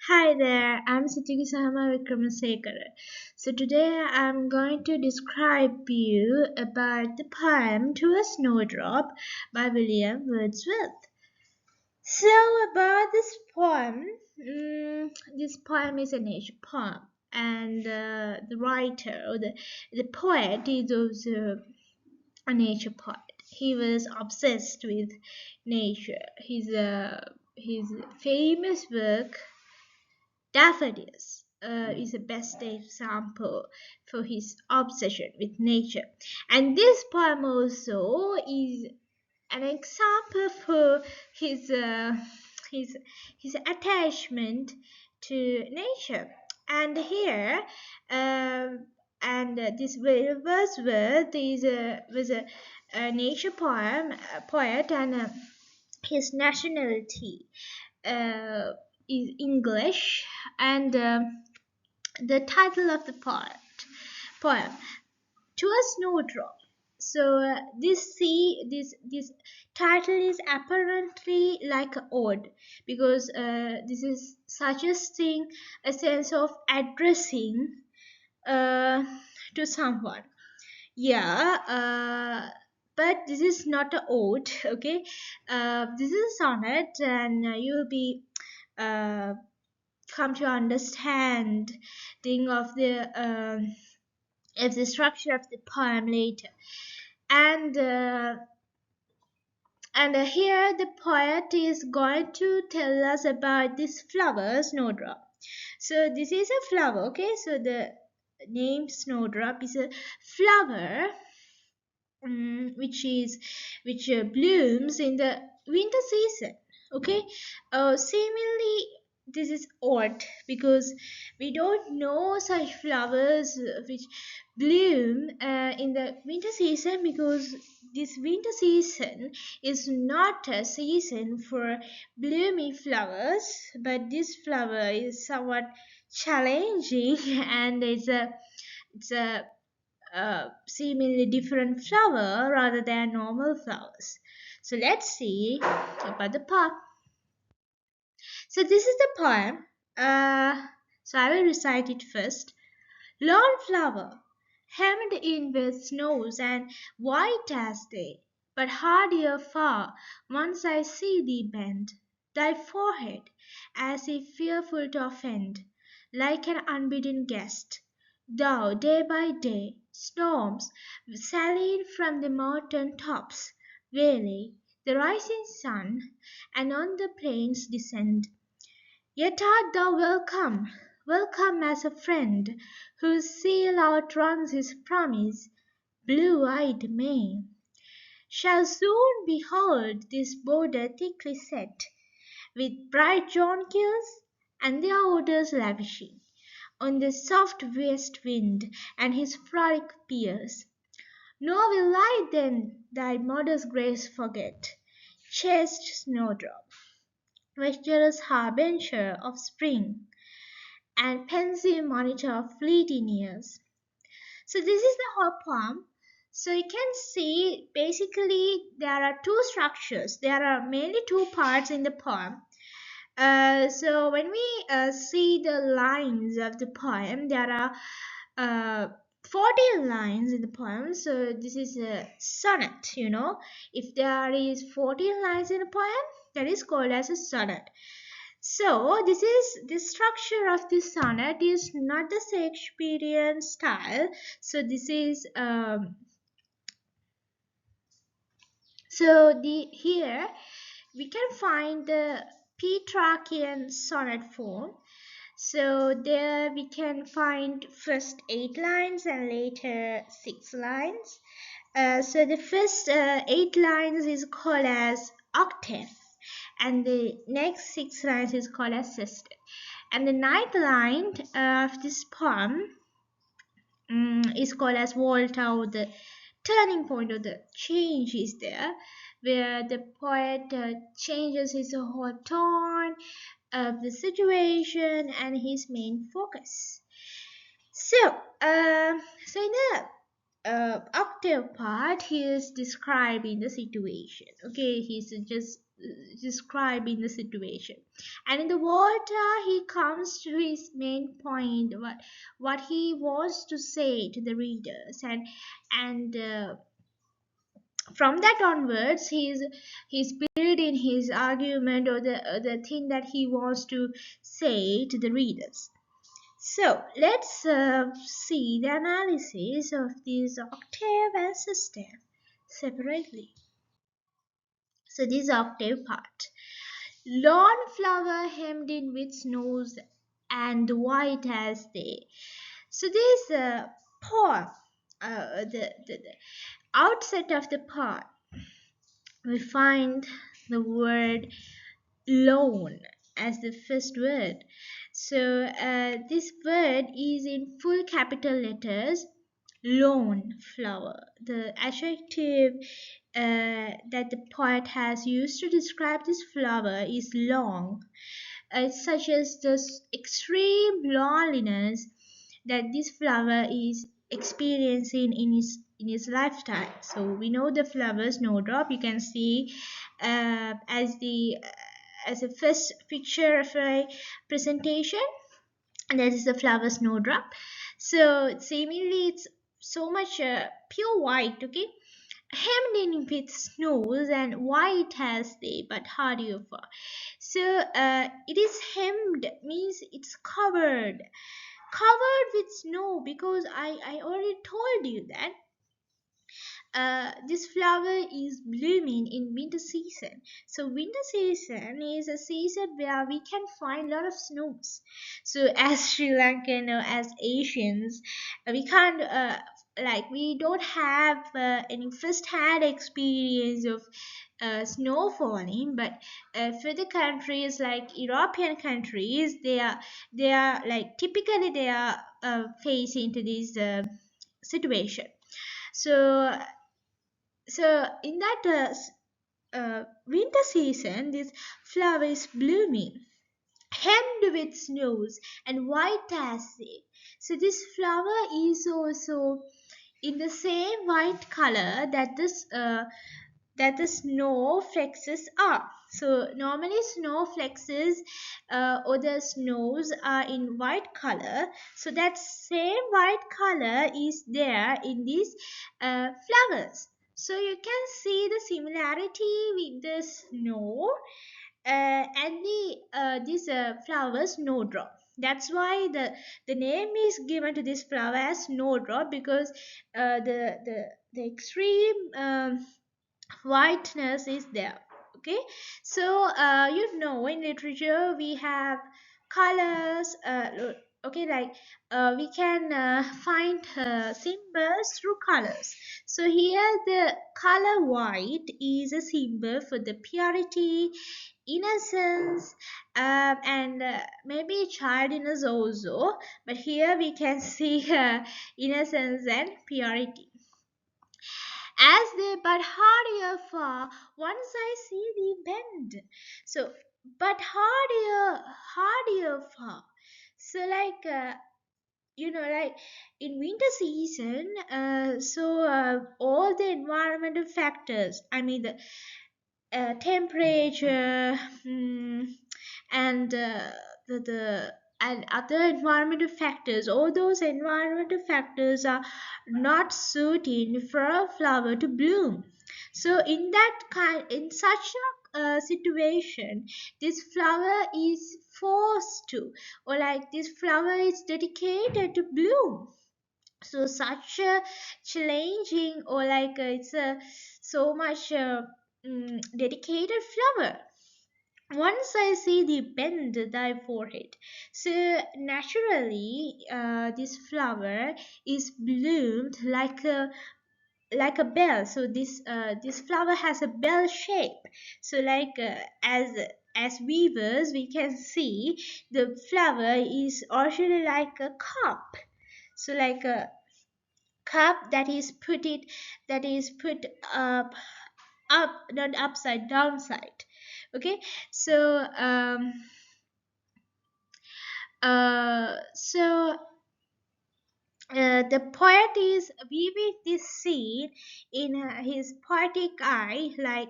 Hi there, I'm Sitiki Sahama Vikramasekara. So today I'm going to describe you about the poem To a Snowdrop by William Wordsworth. So about this poem is a nature poem, and the writer or the poet is also a nature poet. He was obsessed with nature. His famous work Daffodils is the best example for his obsession with nature. And this poem also is an example for his uh, his his attachment to nature. And here, this Wordsworth was a nature poet, and his nationality uh, is English, and the title of the poem To a Snowdrop. So this title is apparently like an ode because this is suggesting a sense of addressing uh, to someone. Yeah, but this is not a ode. Okay, this is a sonnet, and you'll be uh, come to understand thing of the structure of the poem later. And here the poet is going to tell us about this flower, Snowdrop. So this is a flower, okay? So the name Snowdrop is a flower, which blooms in the winter season. Okay, seemingly this is odd because we don't know such flowers which bloom in the winter season, because this winter season is not a season for blooming flowers, but this flower is somewhat challenging and it's a seemingly different flower rather than normal flowers. So let's see about the poem. So this is the poem. So I will recite it first. Lone flower, hemmed in with snows and white as day, but hardier far once I see thee bend, thy forehead, as if fearful to offend, like an unbidden guest. Thou, day by day, storms sallied from the mountain tops, veiling the rising sun, and on the plains descend. Yet art thou welcome, welcome as a friend, whose seal outruns his promise, blue-eyed May. Shall soon behold this border thickly set, with bright jonquils and their odors lavishing on the soft west wind and his frolic peers. Nor will I then thy modest grace forget, chaste snowdrop, vesturous harbinger of spring, and pensive monitor of fleeting years. So this is the whole poem. So you can see basically there are two structures. There are mainly two parts in the poem. So when we see the lines of the poem, there are uh, 14 lines in the poem. So this is a sonnet, you know. If there is 14 lines in a poem, that is called as a sonnet. So this is the structure of this sonnet is not the Shakespearean style. So this is so the here we can find the Petrarchian sonnet form. So there we can find first 8 lines and later 6 lines. So the first 8 lines is called as octave, and the next 6 lines is called as sestet. And the ninth line of this poem is called as volta, or the turning point, or the change is there, where the poet changes his whole tone of the situation and his main focus. So, so in the octave part, he is describing the situation. Okay, he's just describing the situation, and in the water he comes to his main point, what he wants to say to the readers, and from that onwards he's building his argument, or the thing that he wants to say to the readers. So let's see the analysis of this octave and sextave separately. So this octave part. Lawn flower hemmed in with snows and white as they. So this poem, the outset of the part, we find the word loan as the first word. So this word is in full capital letters. Lone flower. The adjective that the poet has used to describe this flower is long. It suggests the extreme loneliness that this flower is experiencing in his lifetime. So we know the flower Snowdrop. You can see as a first picture of a presentation, and that is the flower Snowdrop. So seemingly it's so much pure white. Okay, hemmed in with snows and white as they, but hardier fur. So it is hemmed means it's covered with snow, because I already told you that this flower is blooming in winter season. So winter season is a season where we can find a lot of snows. So as Sri Lankan or as Asians, we can't we don't have any first-hand experience of snow falling, but for the countries like European countries, they are like typically they are facing to this situation. So in that winter season, this flower is blooming, hemmed with snows and white as they. So this flower is also in the same white color that the snowflakes are. So normally snowflakes or the snows are in white color. So that same white color is there in these flowers. So you can see the similarity with the snow and the this flower Snowdrop. That's why the name is given to this flower as Snowdrop, because the extreme whiteness is there. Okay, so in literature we have colors. Okay, like we can find symbols through colors. So here the color white is a symbol for the purity, innocence, and maybe childiness also, but here we can see innocence and purity. As they but hardier far, once I see thee bend. So, but hardier far. So, like in winter season, all the environmental factors, I mean the temperature, and the and other environmental factors, all those environmental factors are not suiting for a flower to bloom. So in such a situation, this flower is forced to, or like this flower is dedicated to bloom. So such a challenging, or like it's a so much dedicated flower. Once I see thee bend thy forehead. So naturally, this flower is bloomed like a bell. So this flower has a bell shape. So as weavers, we can see the flower is actually like a cup. So like a cup that is put up, not upside, downside. Okay, so so The poet is viewing this scene in his poetic eye, like,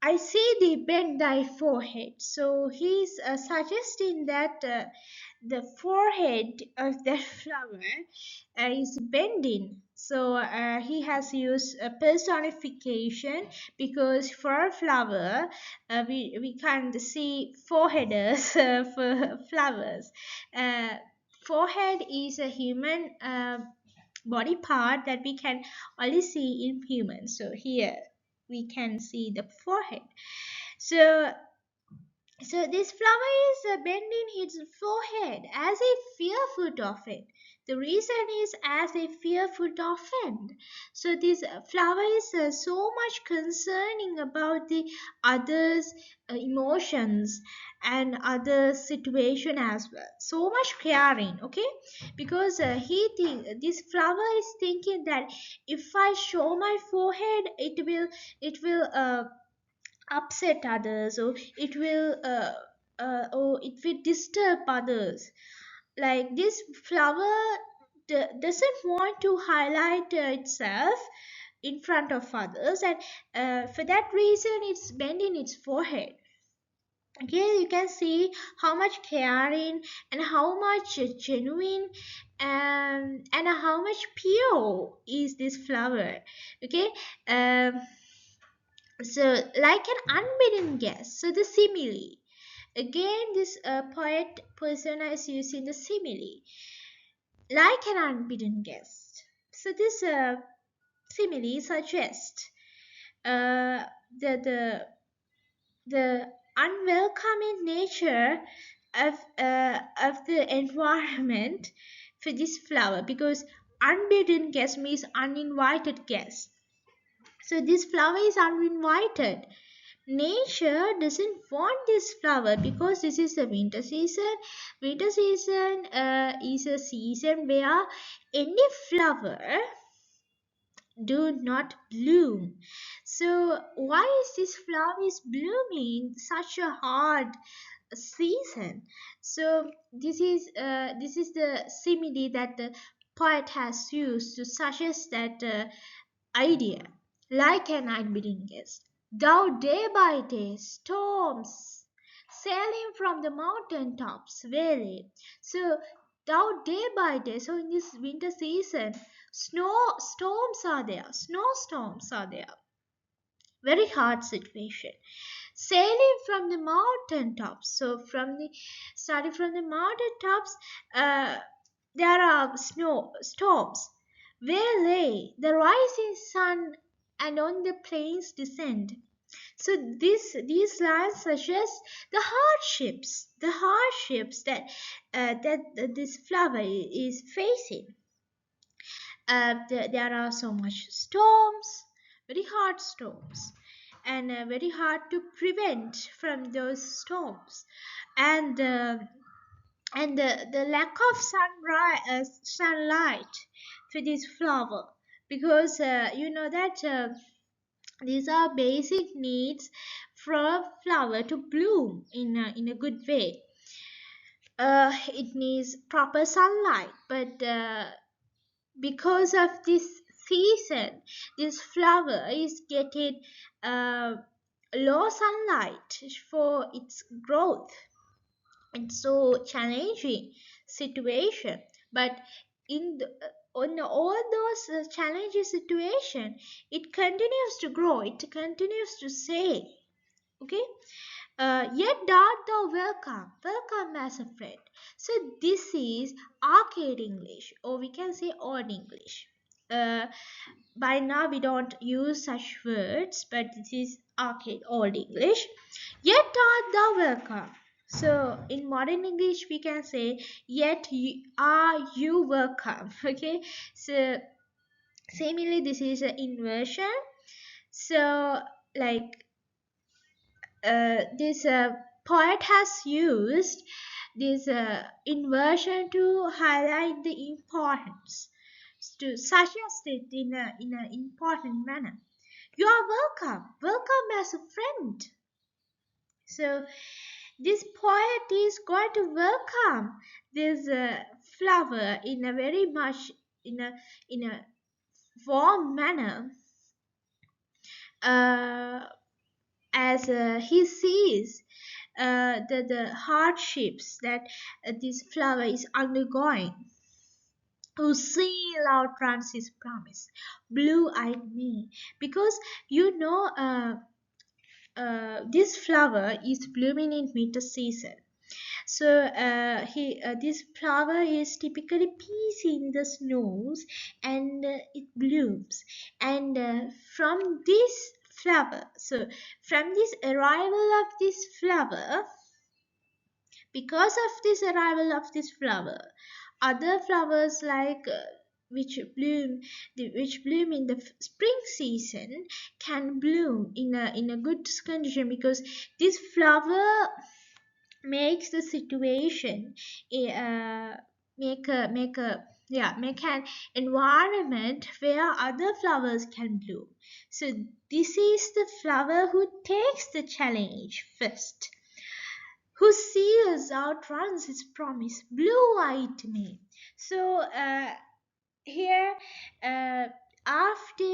I see thee bend thy forehead. So he's suggesting that the forehead of that flower is bending. So he has used a personification, because for a flower, we can't see foreheaders for flowers. Uh, Forehead is a human body part that we can only see in humans. So here we can see the forehead. So this flower is bending its forehead as if fearful of it. The reason is as if fearful to offend. So this flower is so much concerning about the others' emotions and other situation as well. So much caring, okay? Because this flower is thinking that if I show my forehead, it will upset others, or it will disturb others. Like this flower doesn't want to highlight itself in front of others, and for that reason it's bending its forehead. Okay, you can see how much caring and how much genuine and how much pure is this flower. Okay. So like an unbidden guest, so the simile. Again, this poet persona is using the simile, like an unbidden guest. So this simile suggests uh, the unwelcoming nature of the environment for this flower, because unbidden guest means uninvited guest. So this flower is uninvited. Nature doesn't want this flower because this is the winter season. Winter season is a season where any flower do not bloom. So why is this flower is blooming such a hard season? So this is the simile that the poet has used to suggest that idea. Like an unbidden guest, thou day by day storms, sailing from the mountain tops, valley. So thou day by day. So in this winter season, storms are there, snowstorms are there. Very hard situation. Sailing from the mountain tops. So starting from the mountain tops, uh, there are snow storms. Where lay the rising sun, and on the plains descend. So these lines suggest the hardships that this flower is facing. There are so much storms, very hard storms, and very hard to prevent from those storms, and the lack of sunlight for this flower, because you know that these are basic needs for a flower to bloom in a good way. It needs proper sunlight, but because of this season, this flower is getting uh, low sunlight for its growth. It's so challenging situation, but in the, on all those challenging situation, it continues to grow, it continues to say, okay. Yet art thou welcome, welcome as a friend. So this is arcade English, or we can say old English. Uh, by now we don't use such words, but this is arcade old English. Yet art thou welcome. So in modern English we can say, yet are you welcome. Okay. So similarly, this is an inversion. So like this poet has used this inversion to highlight the importance, to suggest it in an important manner. You are welcome, welcome as a friend. So This poet is going to welcome this flower in a very much in a warm manner, uh, as he sees the hardships that this flower is undergoing. Who seal outruns his promise, blue-eyed me, because you know this flower is blooming in winter season. So he this flower is typically peace in the snows, and it blooms. And from this flower, so from this arrival of this flower, because of this arrival of this flower, other flowers like which bloom in the spring season can bloom in a good condition, because this flower makes the situation make a yeah make an environment where other flowers can bloom. So this is the flower who takes the challenge first, who seals outruns his promise, blue-eyed me. So here, uh, after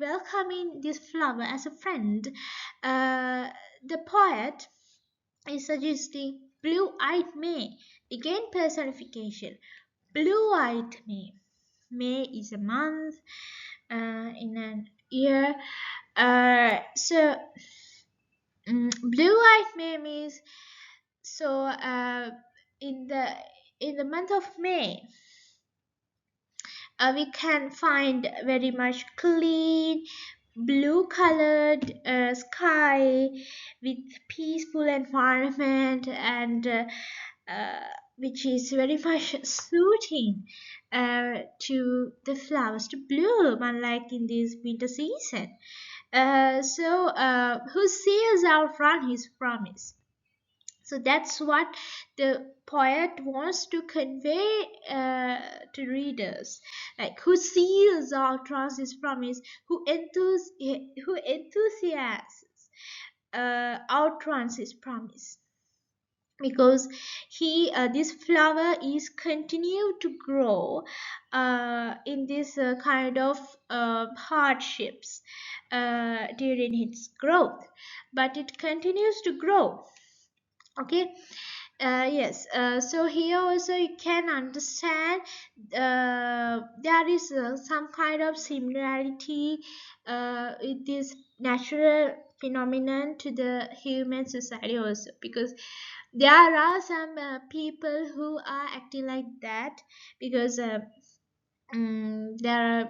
welcoming this flower as a friend, the poet is suggesting blue-eyed May, again personification. Blue-eyed May. May is a month in an year. Blue-eyed May means, so in the in the month of May, we can find very much clean blue colored sky with peaceful environment, and uh, which is very much suiting to the flowers to bloom, unlike in this winter season. Who seals outrun his promise? So that's what the poet wants to convey to readers, like who seals outruns his promise, who enthusiasts outruns his promise, because he this flower is continue to grow in this kind of hardships during its growth, but it continues to grow. Okay. Yes, so here also you can understand there is some kind of similarity with this natural phenomenon to the human society also, because there are some people who are acting like that, because there are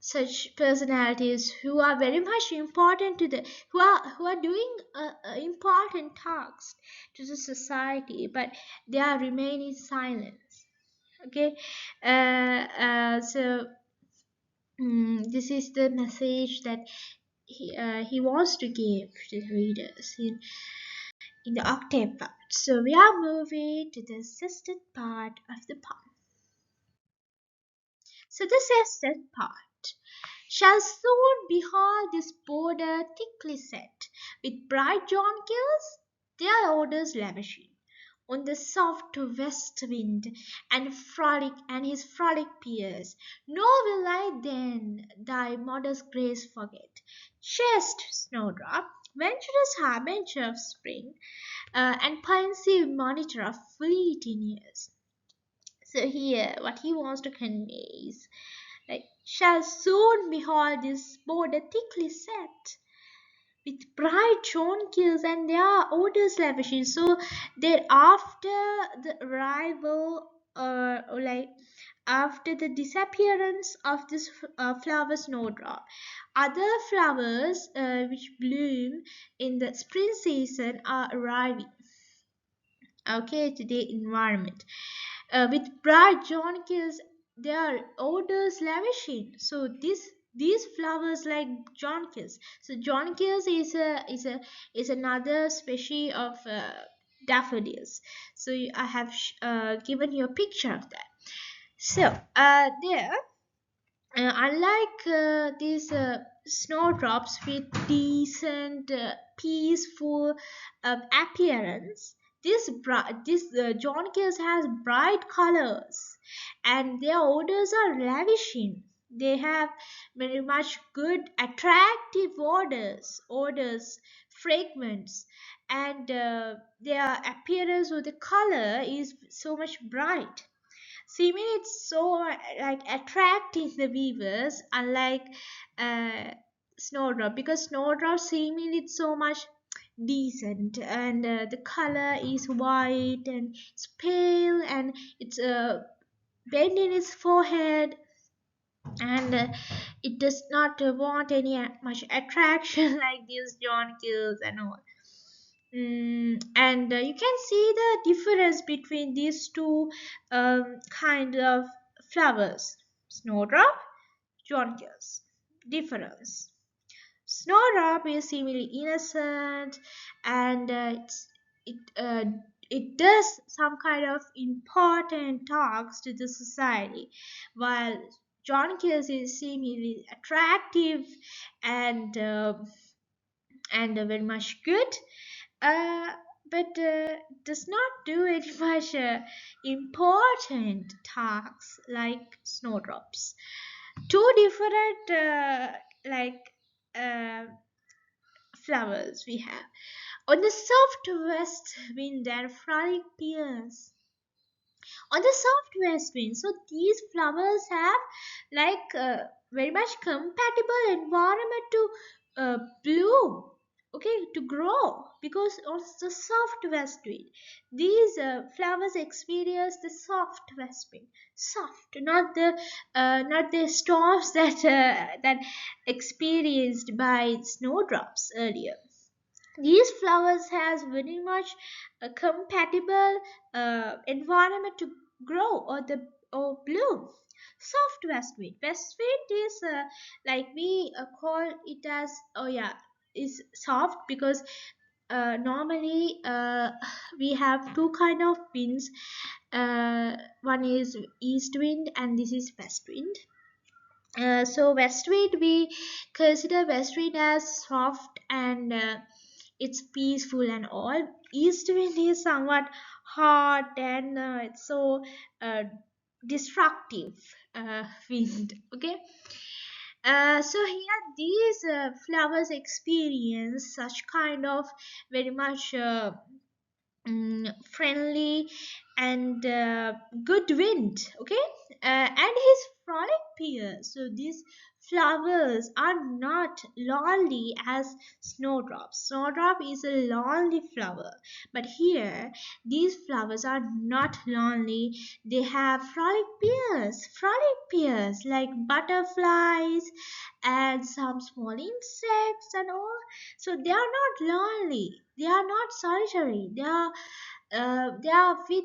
such personalities who are very much important to the who are doing important tasks to the society, but they are remaining silent. Okay. This is the message that he wants to give to the readers in the octave part. So we are moving to the assisted part of the poem. So the assisted part shall soon behold this border thickly set with bright jonquils, their odors lavishing on the soft west wind, and his frolic peers. Nor will I then thy modest grace forget, chaste Snowdrop, venturous harbinger of spring, and pensive monitor of fleeting years. So here, what he wants to convey is, like, shall soon behold this border thickly set with bright jonquils and their odors lavishing. So that after the arrival, or like after the disappearance of this flower Snowdrop, other flowers which bloom in the spring season are arriving, okay, to the environment with bright jonquils, their odors lavishing. So these flowers like jonquils. So jonquils is another species of daffodils. So I have given you a picture of that. So there. Unlike these snowdrops with decent, peaceful appearance, this John Kills has bright colors, and their odors are ravishing. They have very much good, attractive odors, fragrance, and their appearance with the color is so much bright. Seeming it's so like attracting the viewers, unlike uh, Snowdrop, because Snowdrop seemingly it's so much decent, and the color is white and it's pale, and it's bent in its forehead, and it does not want any much attraction like these John Kills and all. And you can see the difference between these two kind of flowers. Snowdrop, jonquils. Difference. Snowdrop is seemingly innocent, and it does some kind of important tasks to the society, while jonquils is seemingly attractive and very much good, uh, but does not do any much important tasks like snowdrops. Two different like uh, flowers we have. On the soft west wind and frolic peers on the soft west wind. So these flowers have like very much compatible environment to bloom, okay, to grow, because on the soft west wind these flowers experience the soft west wind. Soft, not the storms that experienced by snowdrops earlier. These flowers has very much a compatible environment to grow or bloom. Soft west wind. West wind is like we call it as, oh yeah, is soft because normally we have two kind of winds. One is east wind and this is west wind. So west wind, we consider west wind as soft and it's peaceful and all. East wind is somewhat hot and it's so uh, destructive wind. Okay. So here these flowers experience such kind of very much friendly and good wind, okay, and his frolic peers. So these flowers are not lonely as snowdrops. Snowdrop is a lonely flower, but here these flowers are not lonely. They have frolic peers like butterflies and some small insects and all. So they are not lonely, they are not solitary, they are with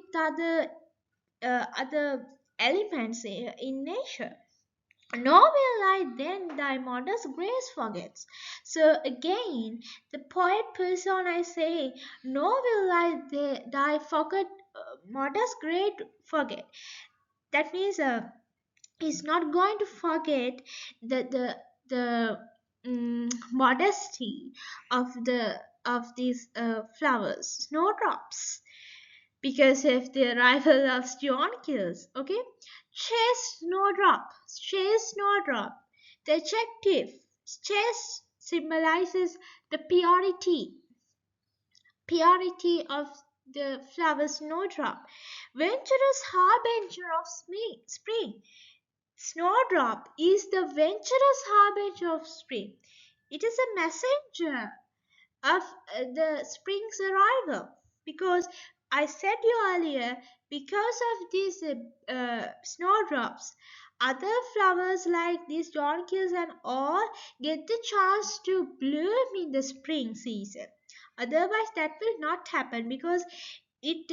other elements in nature. Nor will I then thy modest grace forgets. So again, the poet persona say, nor will I thy forget modest great forget. That means he's not going to forget the modesty of these flowers, snowdrops, because of the arrival of Kills. Okay, chase snowdrop. The adjective chase symbolizes the purity of the flower snowdrop, venturous harbinger of spring. Snowdrop is the venturous harbinger of spring. It is a messenger of the spring's arrival, because I said you earlier, because of these snowdrops, other flowers like these jonquils and all get the chance to bloom in the spring season. Otherwise that will not happen, because it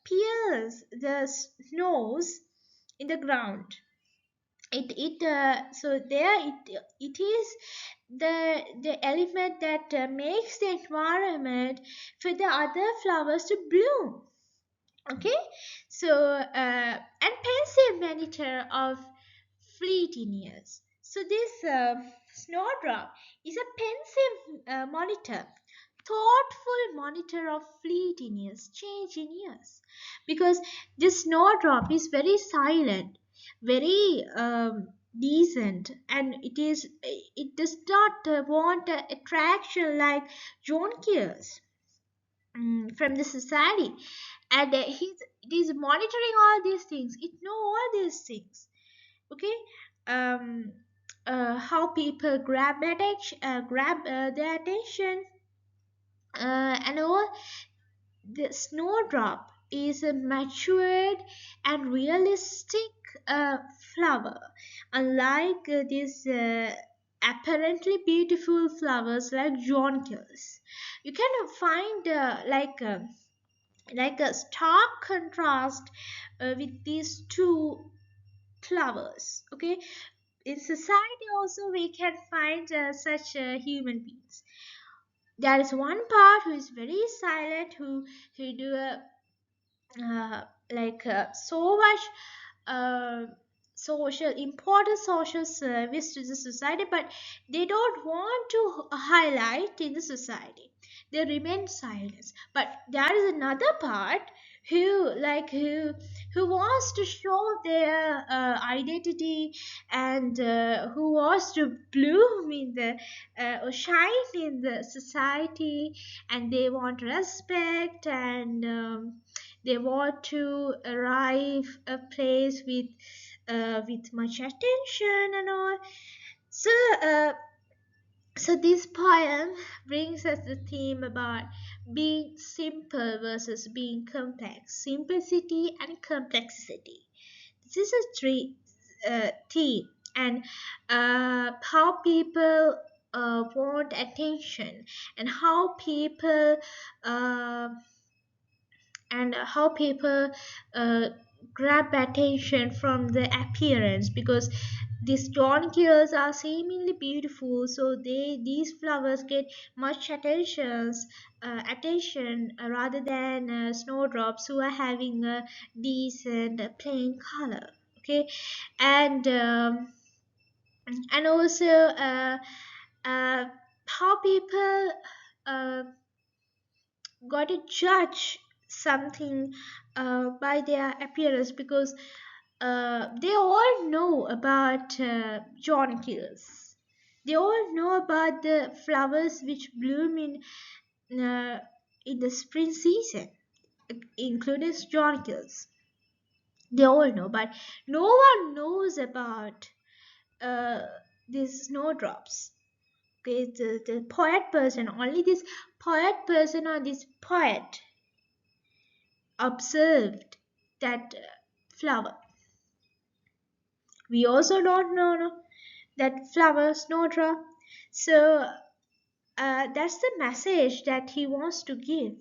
pierces the snows in the ground. So there it is the element that makes the environment for the other flowers to bloom. Okay, so and pensive monitor of fleet in years. So this Snowdrop is a pensive monitor, thoughtful monitor of fleet in years, change in years, because this Snowdrop is very silent, very decent, and it does not want attraction like John Kears from the society, and it is monitoring all these things. It know all these things. Okay. um how people grab their attention, and all. The snowdrop is a matured and realistic uh, flower, unlike these apparently beautiful flowers like jonquils. You can find like a stark contrast with these two flowers. Okay, in society also we can find such human beings. There is one part who is very silent, who do a so much uh, social important social service to the society, but they don't want to highlight in the society. They remain silent. But there is another part who wants to show their identity, and who wants to bloom in the or shine in the society, and they want respect, and they want to arrive a place with much attention and all. So uh, so this poem brings us the theme about being simple versus being complex, simplicity and complexity. This is a theme, and how people want attention, and uh, how people uh, grab attention from the appearance, because these jonquils are seemingly beautiful, so these flowers get much attention rather than snowdrops who are having a decent plain color. Okay. And um, and also uh, how people uh, got to judge something by their appearance, because they all know about John Kills. They all know about the flowers which bloom in the spring season, including John Kills. They all know, but no one knows about uh, these snowdrops. Okay, the poet person, only this poet person or this poet observed that flower. We also don't know no, that flower, snowdrop. So that's the message that he wants to give.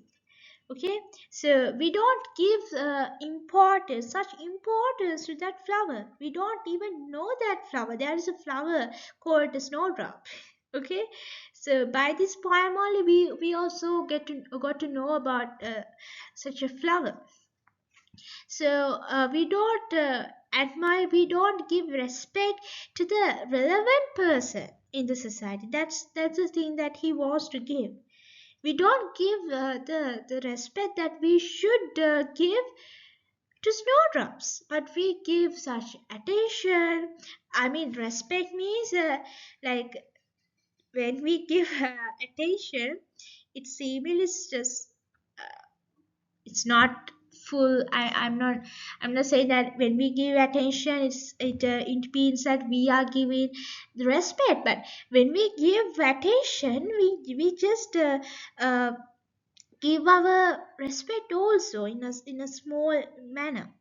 Okay, so we don't give such importance to that flower. We don't even know that flower. There is a flower called the snowdrop. Okay, so by this poem only we also got to know about such a flower. So we don't admire, we don't give respect to the relevant person in the society. That's the thing that he wants to give. We don't give the respect that we should give to snowdrops, but we give such attention. I mean, respect means like when we give attention, it seemingly is just it's not full. I'm not saying that when we give attention it means that we are giving the respect, but when we give attention we just give our respect also in a small manner.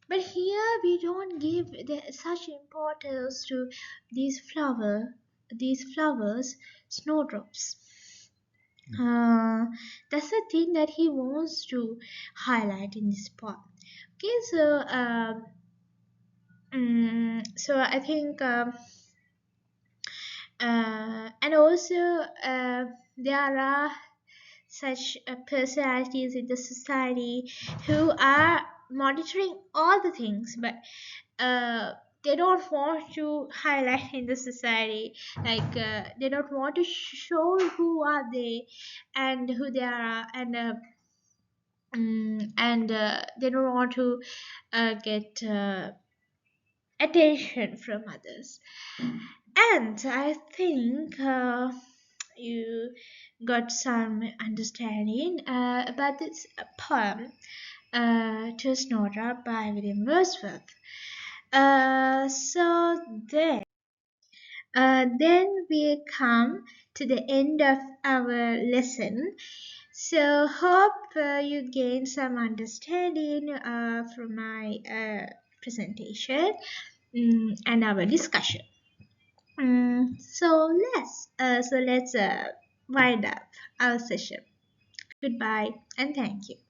But here we don't give such importance to these flowers, snowdrops. uh, that's the thing that he wants to highlight in this part. Okay, so so I think and also there are such personalities in the society who are monitoring all the things, but uh, they don't want to highlight in the society, like they don't want to show who are they and who they are, and they don't want to get attention from others. And I think you got some understanding about this poem, to Snowdrop by William Wordsworth. So then we come to the end of our lesson. So hope you gain some understanding from my presentation, and our discussion. So let's wind up our session. Goodbye and thank you.